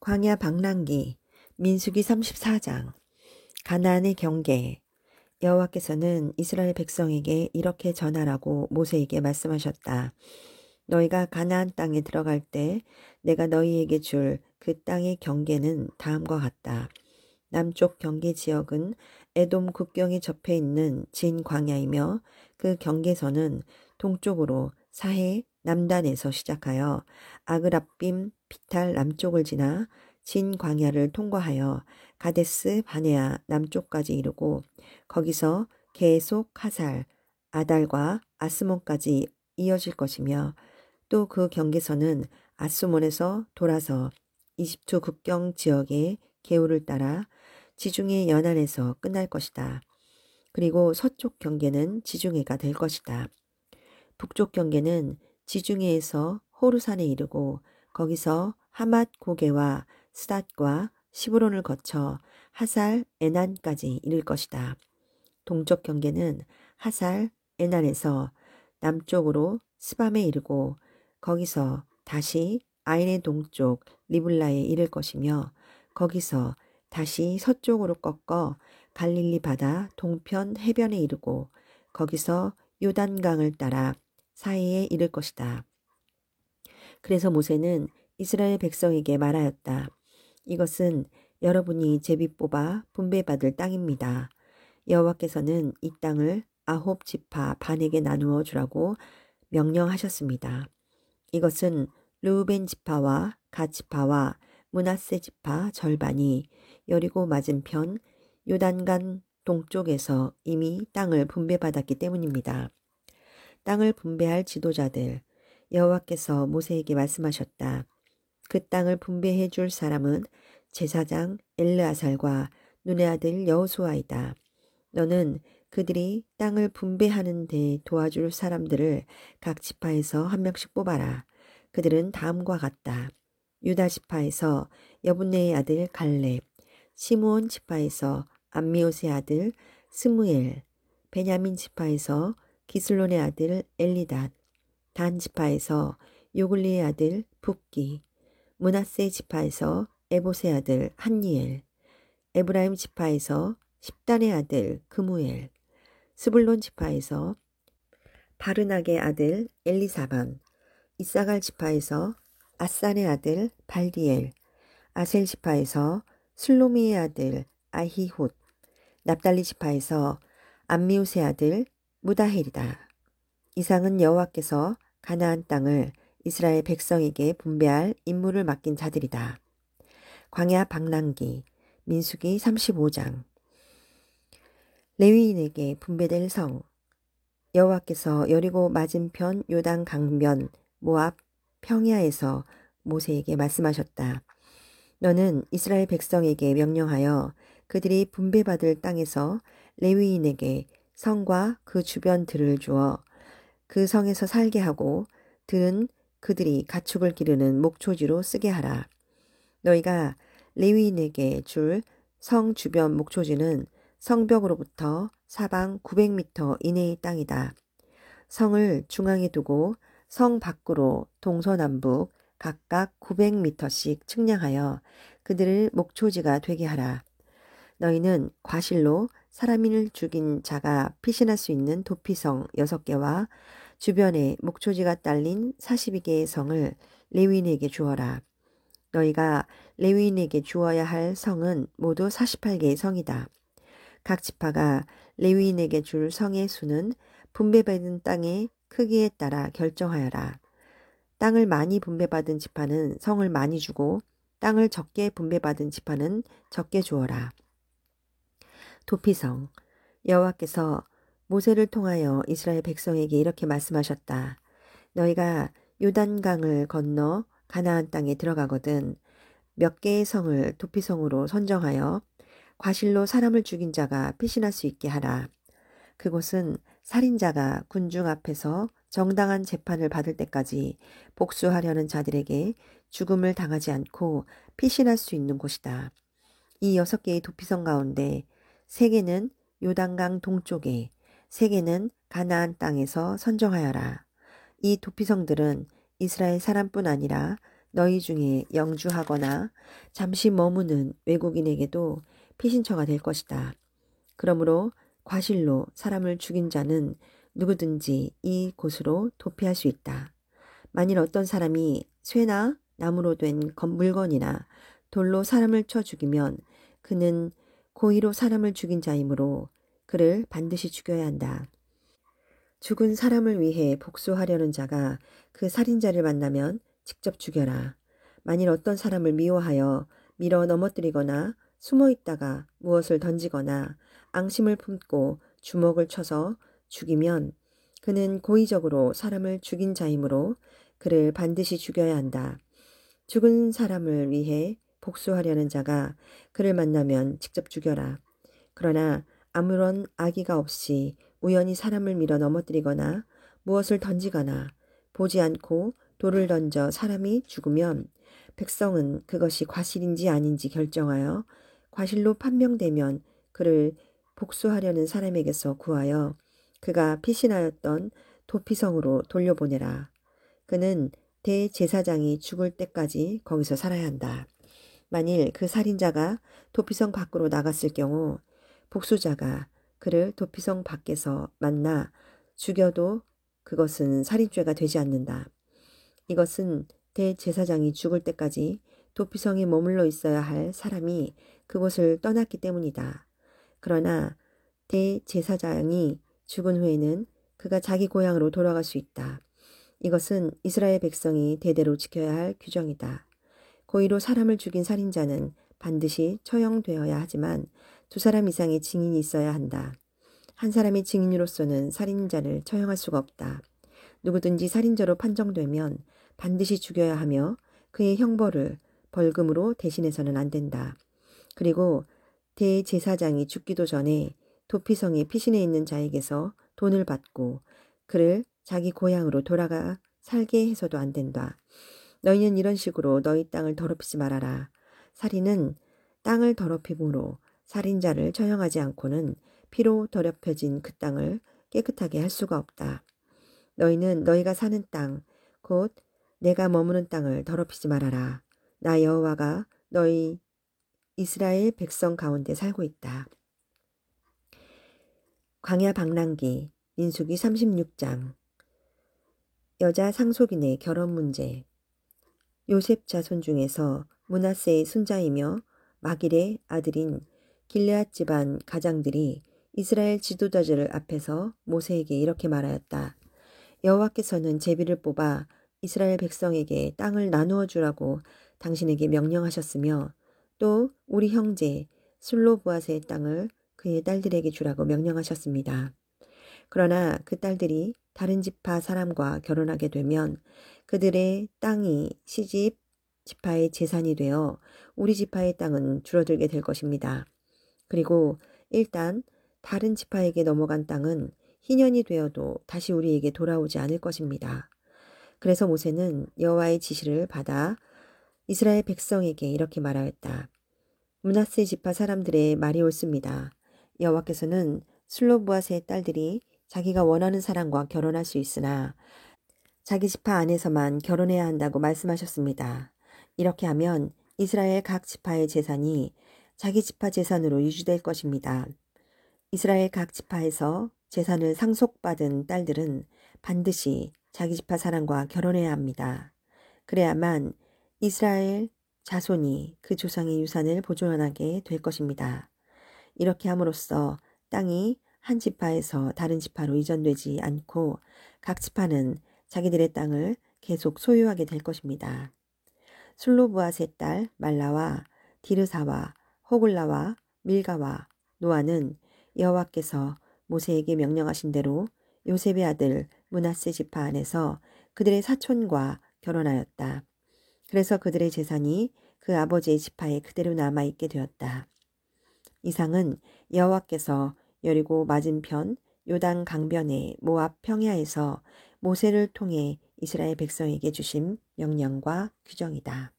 광야 방랑기 민수기 34장 가나안의 경계. 여호와께서는 이스라엘 백성에게 이렇게 전하라고 모세에게 말씀하셨다. 너희가 가나안 땅에 들어갈 때 내가 너희에게 줄 그 땅의 경계는 다음과 같다. 남쪽 경계 지역은 에돔 국경에 접해 있는 진 광야이며 그 경계선은 동쪽으로 사해 남단에서 시작하여 아그랍빔 피탈 남쪽을 지나 진 광야를 통과하여 가데스 바네아 남쪽까지 이르고 거기서 계속 하살, 아달과 아스몬까지 이어질 것이며 또 그 경계선은 아스몬에서 돌아서 이집트 국경 지역의 개울을 따라 지중해 연안에서 끝날 것이다. 그리고 서쪽 경계는 지중해가 될 것이다. 북쪽 경계는 지중해에서 호르산에 이르고 거기서 하맛 고개와 스닷과 시브론을 거쳐 하살 에난까지 이를 것이다. 동쪽 경계는 하살 에난에서 남쪽으로 스밤에 이르고 거기서 다시 아인의 동쪽 리블라에 이를 것이며 거기서 다시 서쪽으로 꺾어 갈릴리 바다 동편 해변에 이르고 거기서 요단강을 따라 사이에 이를 것이다. 그래서 모세는 이스라엘 백성에게 말하였다. 이것은 여러분이 제비 뽑아 분배받을 땅입니다. 여호와께서는 이 땅을 아홉 지파 반에게 나누어 주라고 명령하셨습니다. 이것은 르우벤 지파와 갓 지파와 므낫세 지파 절반이 여리고 맞은편 요단강 동쪽에서 이미 땅을 분배받았기 때문입니다. 땅을 분배할 지도자들, 여호와께서 모세에게 말씀하셨다. 그 땅을 분배해 줄 사람은 제사장 엘르아살과 눈의 아들 여호수아이다. 너는 그들이 땅을 분배하는 데 도와줄 사람들을 각 지파에서 한 명씩 뽑아라. 그들은 다음과 같다. 유다 지파에서 여분네의 아들 갈렙, 시므온 지파에서 암미옷의 아들 스무엘, 베냐민 지파에서 기슬론의 아들 엘리닷, 단 지파에서 요글리의 아들 붓기, 므낫세 지파에서 에봇의 아들 한니엘, 에브라임 지파에서 십단의 아들 그무엘, 스불론 지파에서 바르낙의 아들 엘리사반, 이사갈 지파에서 아산의 아들 발디엘, 아셀 지파에서 슬로미의 아들 아히훗, 납달리 지파에서 암미웃의 아들 무다헬이다. 이상은 여호와께서 가나안 땅을 이스라엘 백성에게 분배할 임무를 맡긴 자들이다. 광야 방랑기 민수기 35장. 레위인에게 분배될 성. 여호와께서 여리고 맞은편 요단 강변 모압 평야에서 모세에게 말씀하셨다. 너는 이스라엘 백성에게 명령하여 그들이 분배받을 땅에서 레위인에게 성과 그 주변 들을 주어 그 성에서 살게 하고 들은 그들이 가축을 기르는 목초지로 쓰게 하라. 너희가 레위인에게 줄 성 주변 목초지는 성벽으로부터 사방 900m 이내의 땅이다. 성을 중앙에 두고 성 밖으로 동서남북 각각 900m씩 측량하여 그들을 목초지가 되게 하라. 너희는 과실로 사람인을 죽인 자가 피신할 수 있는 도피성 6개와 주변에 목초지가 딸린 42개의 성을 레위인에게 주어라. 너희가 레위인에게 주어야 할 성은 모두 48개의 성이다. 각 지파가 레위인에게 줄 성의 수는 분배받은 땅의 크기에 따라 결정하여라. 땅을 많이 분배받은 지파는 성을 많이 주고 땅을 적게 분배받은 지파는 적게 주어라. 도피성. 여호와께서 모세를 통하여 이스라엘 백성에게 이렇게 말씀하셨다. 너희가 요단강을 건너 가나안 땅에 들어가거든 몇 개의 성을 도피성으로 선정하여 과실로 사람을 죽인 자가 피신할 수 있게 하라. 그곳은 살인자가 군중 앞에서 정당한 재판을 받을 때까지 복수하려는 자들에게 죽음을 당하지 않고 피신할 수 있는 곳이다. 이 6개의 도피성 가운데 3개는 요단강 동쪽에, 3개는 가나안 땅에서 선정하여라. 이 도피성들은 이스라엘 사람뿐 아니라 너희 중에 영주하거나 잠시 머무는 외국인에게도 피신처가 될 것이다. 그러므로 과실로 사람을 죽인 자는 누구든지 이 곳으로 도피할 수 있다. 만일 어떤 사람이 쇠나 나무로 된 물건이나 돌로 사람을 쳐 죽이면 그는 고의로 사람을 죽인 자이므로 그를 반드시 죽여야 한다. 죽은 사람을 위해 복수하려는 자가 그 살인자를 만나면 직접 죽여라. 만일 어떤 사람을 미워하여 밀어 넘어뜨리거나 숨어 있다가 무엇을 던지거나 앙심을 품고 주먹을 쳐서 죽이면 그는 고의적으로 사람을 죽인 자이므로 그를 반드시 죽여야 한다. 죽은 사람을 위해 복수하려는 자가 그를 만나면 직접 죽여라. 그러나 아무런 악의가 없이 우연히 사람을 밀어 넘어뜨리거나 무엇을 던지거나 보지 않고 돌을 던져 사람이 죽으면 백성은 그것이 과실인지 아닌지 결정하여 과실로 판명되면 그를 복수하려는 사람에게서 구하여 그가 피신하였던 도피성으로 돌려보내라. 그는 대제사장이 죽을 때까지 거기서 살아야 한다. 만일 그 살인자가 도피성 밖으로 나갔을 경우 복수자가 그를 도피성 밖에서 만나 죽여도 그것은 살인죄가 되지 않는다. 이것은 대제사장이 죽을 때까지 도피성에 머물러 있어야 할 사람이 그곳을 떠났기 때문이다. 그러나 대제사장이 죽은 후에는 그가 자기 고향으로 돌아갈 수 있다. 이것은 이스라엘 백성이 대대로 지켜야 할 규정이다. 고의로 사람을 죽인 살인자는 반드시 처형되어야 하지만 2사람 이상의 증인이 있어야 한다. 한 사람의 증인으로서는 살인자를 처형할 수가 없다. 누구든지 살인자로 판정되면 반드시 죽여야 하며 그의 형벌을 벌금으로 대신해서는 안 된다. 그리고 대제사장이 죽기도 전에 도피성에 피신해 있는 자에게서 돈을 받고 그를 자기 고향으로 돌아가 살게 해서도 안 된다. 너희는 이런 식으로 너희 땅을 더럽히지 말아라. 살인은 땅을 더럽힘으로 살인자를 처형하지 않고는 피로 더럽혀진 그 땅을 깨끗하게 할 수가 없다. 너희는 너희가 사는 땅, 곧 내가 머무는 땅을 더럽히지 말아라. 나 여호와가 너희 이스라엘 백성 가운데 살고 있다. 광야 방랑기 민수기 36장. 여자 상속인의 결혼 문제. 요셉 자손 중에서 므낫세의 손자이며 마길의 아들인 길르앗 집안 가장들이 이스라엘 지도자들 앞에서 모세에게 이렇게 말하였다. 여호와께서는 제비를 뽑아 이스라엘 백성에게 땅을 나누어 주라고 당신에게 명령하셨으며 또 우리 형제 슬로브앗의 땅을 그의 딸들에게 주라고 명령하셨습니다. 그러나 그 딸들이 다른 지파 사람과 결혼하게 되면 그들의 땅이 시집 지파의 재산이 되어 우리 지파의 땅은 줄어들게 될 것입니다. 그리고 일단 다른 지파에게 넘어간 땅은 희년이 되어도 다시 우리에게 돌아오지 않을 것입니다. 그래서 모세는 여호와의 지시를 받아 이스라엘 백성에게 이렇게 말하였다. 므낫세 지파 사람들의 말이 옳습니다. 여호와께서는 슬로브앗의 딸들이 자기가 원하는 사람과 결혼할 수 있으나 자기 지파 안에서만 결혼해야 한다고 말씀하셨습니다. 이렇게 하면 이스라엘 각 지파의 재산이 자기 지파 재산으로 유지될 것입니다. 이스라엘 각 지파에서 재산을 상속받은 딸들은 반드시 자기 지파 사람과 결혼해야 합니다. 그래야만 이스라엘 자손이 그 조상의 유산을 보존하게 될 것입니다. 이렇게 함으로써 땅이 한 지파에서 다른 지파로 이전되지 않고 각 지파는 자기들의 땅을 계속 소유하게 될 것입니다. 슬로브앗의 딸 말라와 디르사와 호글라와 밀가와 노아는 여호와께서 모세에게 명령하신 대로 요셉의 아들 므낫세 지파 안에서 그들의 사촌과 결혼하였다. 그래서 그들의 재산이 그 아버지의 지파에 그대로 남아있게 되었다. 이상은 여호와께서 여리고 맞은편 요단 강변의 모압 평야에서 모세를 통해 이스라엘 백성에게 주신 명령과 규정이다.